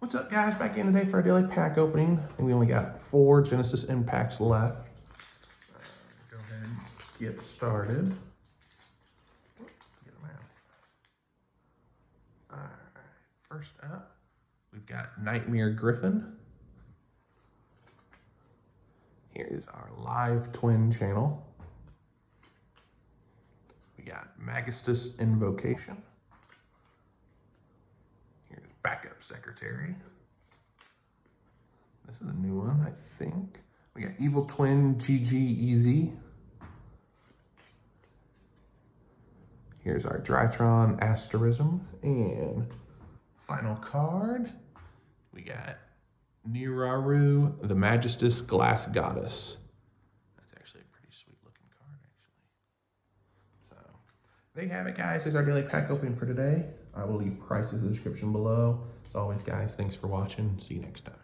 What's up, guys? Back in today for our daily pack opening. And we only got 4 Genesis Impacts left. Go ahead and get started. Get them out. All right, first up, we've got Nightmare Griffin. Here's our live twin channel. We got Magistus Invocation. Here's Backup Secretary. This is a new one, I think. We got Evil Twin GG. Here's our Drytron Asterism. And final card, we got Niraru, the Magistus Glass Goddess. That's actually a pretty sweet looking card, actually. So, there you have it, guys. There's our daily pack opening for today. I will leave prices in the description below. As always, guys, thanks for watching. See you next time.